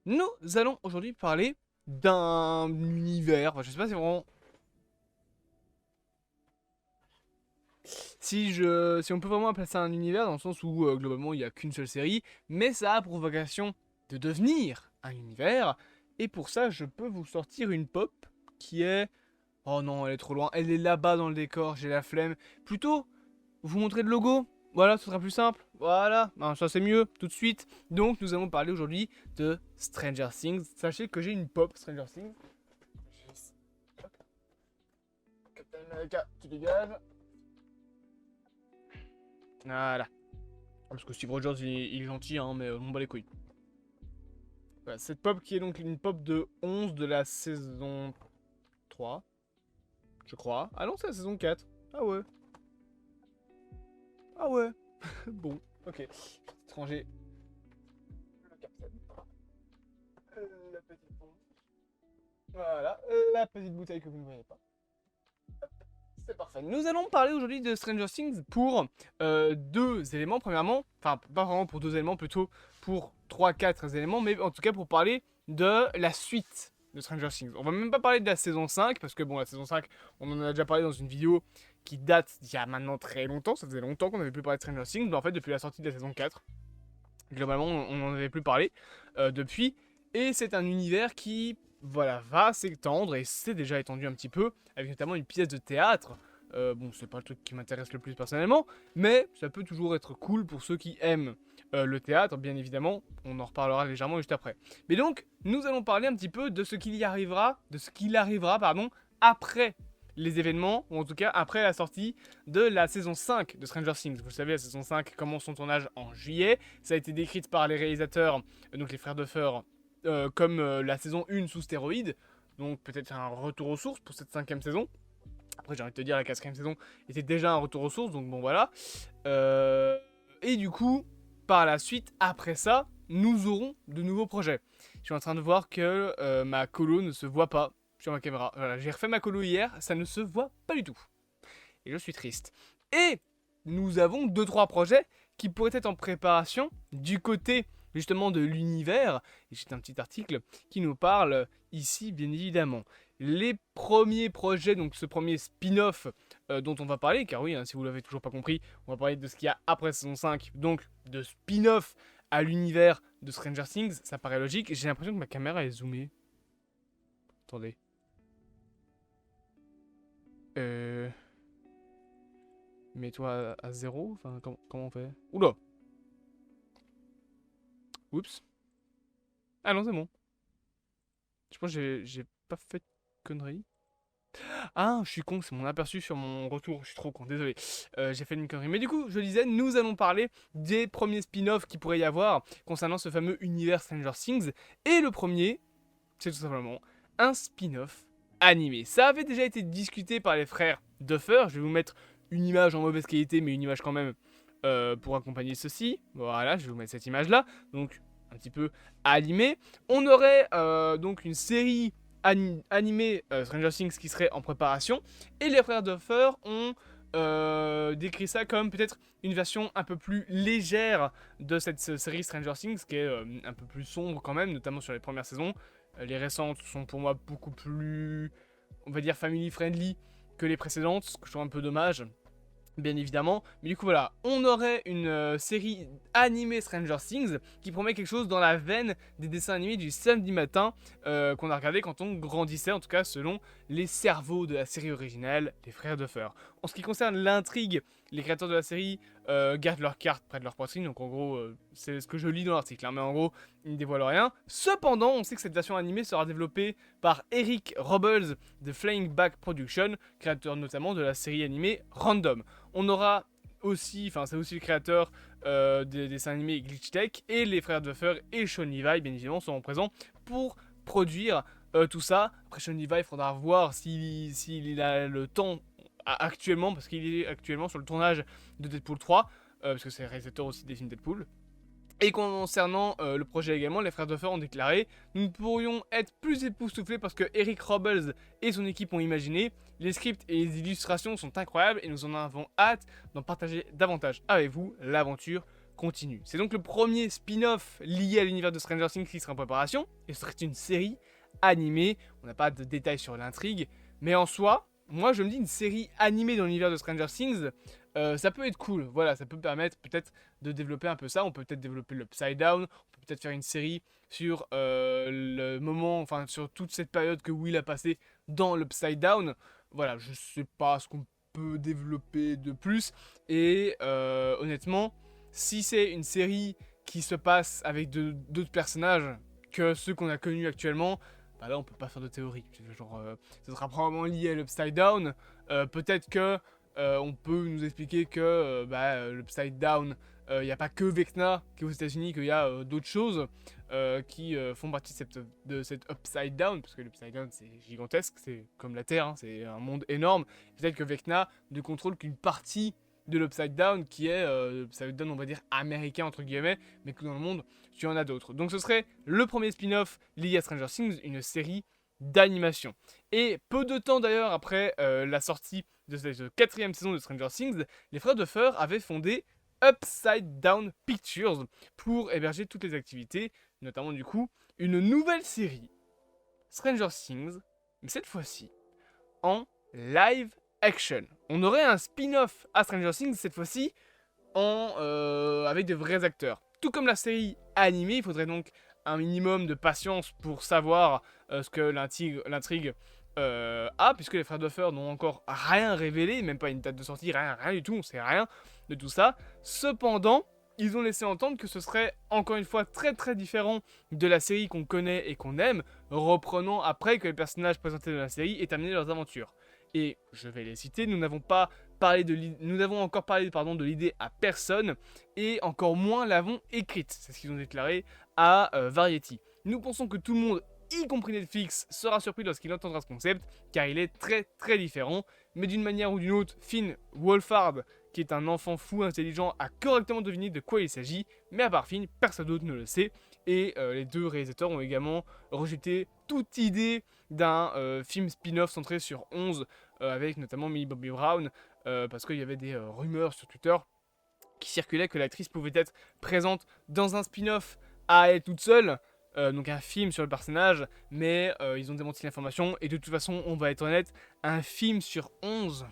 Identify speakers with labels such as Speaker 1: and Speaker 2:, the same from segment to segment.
Speaker 1: Nous allons aujourd'hui parler d'un univers, enfin, je sais pas si vraiment... Si on peut vraiment appeler ça un univers, dans le sens où globalement il n'y a qu'une seule série, mais ça a pour vocation de devenir un univers, et pour ça je peux vous sortir une pop qui est... Oh non, elle est trop loin, elle est là-bas dans le décor, j'ai la flemme. Plutôt, vous montrer le logo, voilà, ce sera plus simple, voilà, non, ça c'est mieux, tout de suite. Donc nous allons parler aujourd'hui de Stranger Things. Sachez que j'ai une pop Stranger Things. Captain America, tu dégages. Voilà. Parce que Steve Rogers, il est gentil, hein, mais on m'en bat les couilles. Voilà, cette pop qui est donc une pop de 11 de la saison 3, je crois. Ah non, c'est la saison 4. Ah ouais. Ah ouais. Bon, ok. Étranger. Le capitaine. La petite bombe. Voilà, la petite bouteille que vous ne voyez pas. C'est parfait. Nous allons parler aujourd'hui de Stranger Things pour deux éléments. Premièrement, enfin, pas vraiment pour deux éléments, plutôt pour trois, quatre éléments, mais en tout cas pour parler de la suite de Stranger Things. On va même pas parler de la saison 5, parce que bon, la saison 5, on en a déjà parlé dans une vidéo qui date d'il y a maintenant très longtemps. Ça faisait longtemps qu'on n'avait plus parlé de Stranger Things, mais en fait, depuis la sortie de la saison 4, globalement, on n'en avait plus parlé depuis. Et c'est un univers qui, voilà, va s'étendre et s'est déjà étendu un petit peu, avec notamment une pièce de théâtre. Bon, c'est pas le truc qui m'intéresse le plus personnellement, mais ça peut toujours être cool pour ceux qui aiment le théâtre, bien évidemment. On en reparlera légèrement juste après. Mais donc, nous allons parler un petit peu de ce qu'il y arrivera, pardon, après les événements, ou en tout cas après la sortie de la saison 5 de Stranger Things. Vous le savez, la saison 5 commence son tournage en juillet. Ça a été décrite par les réalisateurs, donc les frères Duffer, comme la saison 1 sous stéroïdes. Donc peut-être un retour aux sources pour cette cinquième saison. Après, j'ai envie de te dire, la quatrième saison était déjà un retour aux sources, donc bon voilà. Et du coup, par la suite, après ça, nous aurons de nouveaux projets. Je suis en train de voir que ma colo ne se voit pas sur ma caméra. Voilà, j'ai refait ma colo hier, ça ne se voit pas du tout. Et je suis triste. Et nous avons deux trois projets qui pourraient être en préparation du côté justement de l'univers. Et j'ai un petit article qui nous parle ici, bien évidemment. Les premiers projets, donc ce premier spin-off dont on va parler, car oui, hein, si vous l'avez toujours pas compris, on va parler de ce qu'il y a après saison 5, donc de spin-off à l'univers de Stranger Things, ça paraît logique. J'ai l'impression que ma caméra est zoomée. Attendez. Euh... Mets-toi à 0, enfin, comment on fait? Oula. Oups. Ah non, c'est bon. Je pense que j'ai pas fait de conneries. Ah, je suis con, c'est mon aperçu sur mon retour. Je suis trop con, désolé. J'ai fait une connerie. Mais du coup, je disais, nous allons parler des premiers spin-offs qu'il pourrait y avoir concernant ce fameux univers Stranger Things. Et le premier, c'est tout simplement un spin-off animé. Ça avait déjà été discuté par les frères Duffer. Je vais vous mettre une image en mauvaise qualité, mais une image quand même pour accompagner ceci. Voilà, je vais vous mettre cette image-là. Donc, un petit peu animé. On aurait donc une série animée Stranger Things qui serait en préparation. Et les frères Duffer ont décrit ça comme peut-être une version un peu plus légère de cette série Stranger Things, qui est un peu plus sombre quand même, notamment sur les premières saisons. Les récentes sont pour moi beaucoup plus, on va dire, family friendly que les précédentes, ce que je trouve un peu dommage, bien évidemment. Mais du coup, voilà, on aurait une série animée Stranger Things qui promet quelque chose dans la veine des dessins animés du samedi matin qu'on a regardé quand on grandissait, en tout cas selon les cerveaux de la série originale des frères Duffer. En ce qui concerne l'intrigue, les créateurs de la série gardent leurs cartes près de leur poitrine, donc en gros, c'est ce que je lis dans l'article, hein, mais en gros, ils ne dévoilent rien. Cependant, on sait que cette version animée sera développée par Eric Robles de Flying Back Production, créateur notamment de la série animée Random. On aura aussi, enfin c'est aussi le créateur des dessins animés Glitch Tech, et les frères Duffer et Sean Levi bien évidemment seront présents pour produire tout ça. Après Sean Levi, il faudra voir s'il a le temps actuellement, parce qu'il est actuellement sur le tournage de Deadpool 3, parce que c'est le réalisateur aussi des films Deadpool. Et concernant le projet également, les frères Duffer ont déclaré: nous pourrions être plus époustouflés parce que Eric Robles et son équipe ont imaginé. Les scripts et les illustrations sont incroyables et nous en avons hâte d'en partager davantage avec vous. L'aventure continue. C'est donc le premier spin-off lié à l'univers de Stranger Things qui sera en préparation, et ce serait une série animée. On n'a pas de détails sur l'intrigue, mais en soi, moi je me dis une série animée dans l'univers de Stranger Things, ça peut être cool. Voilà, ça peut permettre peut-être de développer un peu ça. On peut peut-être développer l'Upside Down, on peut peut-être faire une série sur le moment, enfin sur toute cette période que Will a passé dans l'Upside Down. Voilà, je sais pas ce qu'on peut développer de plus. Et honnêtement, si c'est une série qui se passe avec d'autres personnages que ceux qu'on a connus actuellement, bah là on peut pas faire de théorie. Genre, ce sera probablement lié à l'Upside Down. Peut-être que on peut nous expliquer que l'Upside Down, il n'y a pas que Vecna qui est aux États-Unis, qu'il y a d'autres choses qui font partie de cette Upside Down, parce que l'Upside Down c'est gigantesque, c'est comme la Terre, hein, c'est un monde énorme. Peut-être que Vecna ne contrôle qu'une partie de l'Upside Down qui est l'Upside Down, on va dire américain entre guillemets, mais que dans le monde tu en as d'autres. Donc ce serait le premier spin-off lié à Stranger Things, une série d'animation. Et peu de temps d'ailleurs après la sortie de cette quatrième saison de Stranger Things, les frères Duffer avaient fondé Upside Down Pictures pour héberger toutes les activités, notamment du coup une nouvelle série, Stranger Things, mais cette fois-ci en live action. On aurait un spin-off à Stranger Things cette fois-ci avec de vrais acteurs. Tout comme la série animée, il faudrait donc un minimum de patience pour savoir ce que l'intrigue a, puisque les frères Duffer n'ont encore rien révélé, même pas une date de sortie, rien du tout, on sait rien de tout ça. Cependant, ils ont laissé entendre que ce serait encore une fois très très différent de la série qu'on connaît et qu'on aime, reprenant après que les personnages présentés dans la série aient amené leurs aventures. Et je vais les citer, nous n'avons encore parlé de l'idée à personne, et encore moins l'avons écrite, c'est ce qu'ils ont déclaré à Variety. Nous pensons que tout le monde, y compris Netflix, sera surpris lorsqu'il entendra ce concept, car il est très très différent, mais d'une manière ou d'une autre, Finn Wolfhard, qui est un enfant fou intelligent, a correctement deviné de quoi il s'agit, mais à part Finn, personne d'autre ne le sait, et les deux réalisateurs ont également rejeté toute idée d'un film spin-off centré sur 11, avec notamment Millie Bobby Brown, parce qu'il y avait des rumeurs sur Twitter qui circulaient que l'actrice pouvait être présente dans un spin-off à elle toute seule, donc un film sur le personnage, mais ils ont démenti l'information, et de toute façon, on va être honnête, un film sur 11...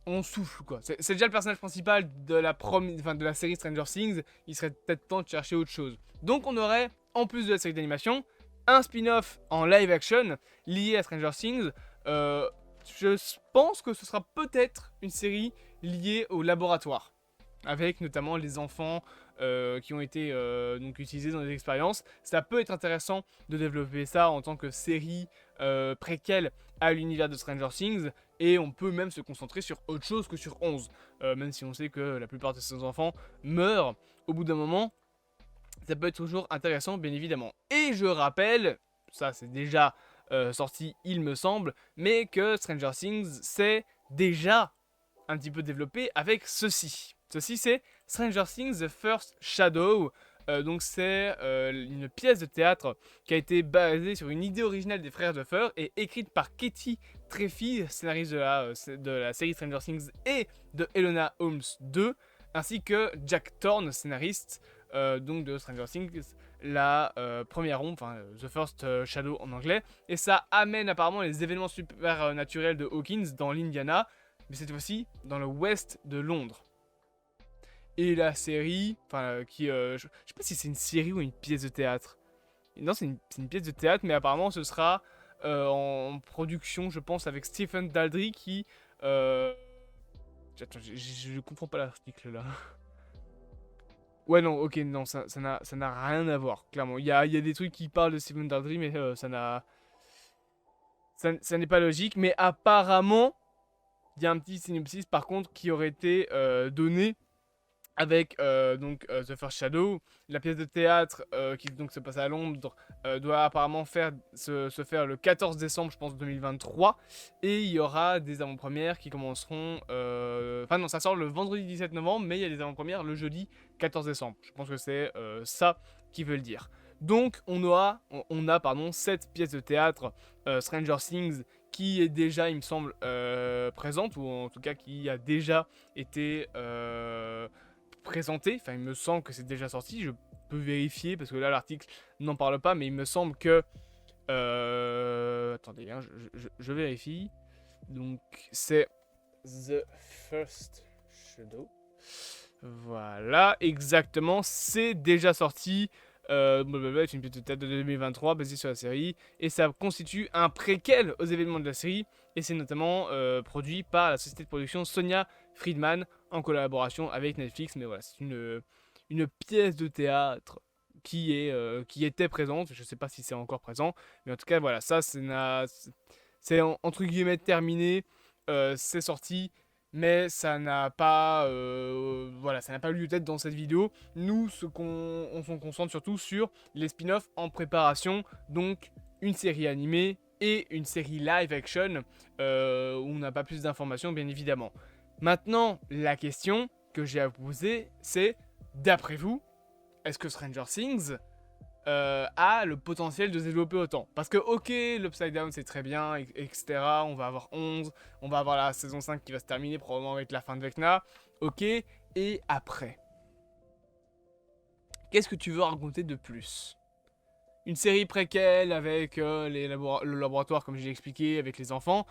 Speaker 1: on souffle quoi. C'est déjà le personnage principal de la série Stranger Things, il serait peut-être temps de chercher autre chose. Donc on aurait, en plus de la série d'animation, un spin-off en live action lié à Stranger Things. Je pense que ce sera peut-être une série liée au laboratoire, avec notamment les enfants qui ont été donc utilisés dans des expériences. Ça peut être intéressant de développer ça en tant que série préquelle à l'univers de Stranger Things, et on peut même se concentrer sur autre chose que sur 11, même si on sait que la plupart de ces enfants meurent au bout d'un moment. Ça peut être toujours intéressant, bien évidemment. Et je rappelle, ça c'est déjà sorti, il me semble, mais que Stranger Things s'est déjà un petit peu développé avec ceci. Ceci, c'est Stranger Things The First Shadow. Donc c'est une pièce de théâtre qui a été basée sur une idée originale des frères Duffer et écrite par Katie Treffy, scénariste de la série Stranger Things et de Enola Holmes 2, ainsi que Jack Thorne, scénariste donc de Stranger Things, la première ombre, enfin The First Shadow en anglais, et ça amène apparemment les événements supernaturels de Hawkins dans l'Indiana, mais cette fois-ci dans le ouest de Londres. Et la série, enfin je sais pas si c'est une série ou une pièce de théâtre. Non, c'est une pièce de théâtre, mais apparemment ce sera en production, je pense, avec Stephen Daldry qui... Attends, je comprends pas l'article là. Ouais, non, ok, non, ça n'a rien à voir, clairement. Il y a des trucs qui parlent de Stephen Daldry, mais ça n'est pas logique. Mais apparemment, il y a un petit synopsis, par contre, qui aurait été donné avec The First Shadow. La pièce de théâtre qui donc se passe à Londres doit apparemment se faire le 14 décembre, je pense, 2023. Et il y aura des avant-premières qui commenceront... Enfin non, ça sort le vendredi 17 novembre, mais il y a des avant-premières le jeudi 14 décembre. Je pense que c'est ça qu'ils veulent dire. Donc on a pardon, 7 pièces de théâtre Stranger Things qui est déjà, il me semble, présente, ou en tout cas qui a déjà été présentée. Enfin, il me semble que c'est déjà sorti, je peux vérifier, parce que là l'article n'en parle pas, mais il me semble que... attendez, hein, je vérifie. Donc c'est The First Shadow. Voilà, exactement, c'est déjà sorti. C'est une petite tête de 2023 basée sur la série et ça constitue un préquel aux événements de la série et c'est notamment produit par la société de production Sonia Friedman en collaboration avec Netflix. Mais voilà, c'est une pièce de théâtre qui était présente. Je sais pas si c'est encore présent, mais en tout cas voilà, ça c'est entre guillemets terminé, c'est sorti. Mais ça n'a pas, voilà, ça n'a pas lieu d'être dans cette vidéo. Nous, on se concentre surtout sur les spin-offs en préparation, donc une série animée et une série live action, où on n'a pas plus d'informations, bien évidemment. Maintenant, la question que j'ai à vous poser, c'est, d'après vous, est-ce que Stranger Things a le potentiel de se développer autant? Parce que ok, l'Upside Down c'est très bien, etc. On va avoir 11, on va avoir la saison 5 qui va se terminer probablement avec la fin de Vecna. Ok, et après, qu'est-ce que tu veux raconter de plus? Une série préquelle avec le laboratoire comme j'ai expliqué, avec les enfants.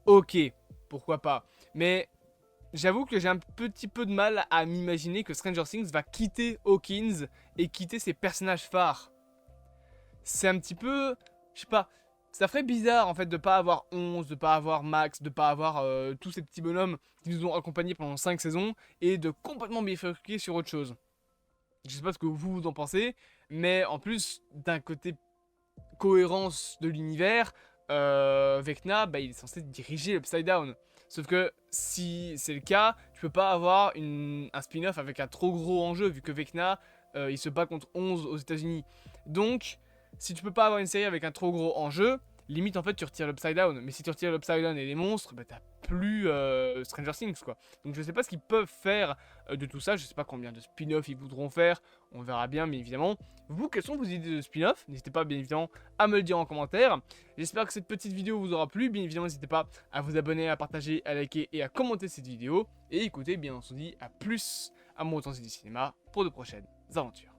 Speaker 1: Ok, pourquoi pas. Mais j'avoue que j'ai un petit peu de mal à m'imaginer que Stranger Things va quitter Hawkins et quitter ses personnages phares. C'est un petit peu, je sais pas, ça ferait bizarre en fait de pas avoir 11, de pas avoir Max, de pas avoir tous ces petits bonhommes qui nous ont accompagnés pendant 5 saisons et de complètement bifurquer sur autre chose. Je sais pas ce que vous en pensez, mais en plus d'un côté cohérence de l'univers, Vecna, bah, il est censé diriger l'Upside Down. Sauf que si c'est le cas, tu peux pas avoir un spin-off avec un trop gros enjeu, vu que Vecna, il se bat contre 11 aux États-Unis. Donc, si tu peux pas avoir une série avec un trop gros enjeu, limite en fait tu retires l'Upside Down. Mais si tu retires l'Upside Down et les monstres, bah t'as plus Stranger Things quoi. Donc je sais pas ce qu'ils peuvent faire de tout ça, je sais pas combien de spin-off ils voudront faire, on verra bien, mais évidemment. Vous, quelles sont vos idées de spin-off? N'hésitez pas bien évidemment à me le dire en commentaire. J'espère que cette petite vidéo vous aura plu, bien évidemment n'hésitez pas à vous abonner, à partager, à liker et à commenter cette vidéo. Et écoutez, bien entendu, à plus à mon Authenticité Cinéma pour de prochaines aventures.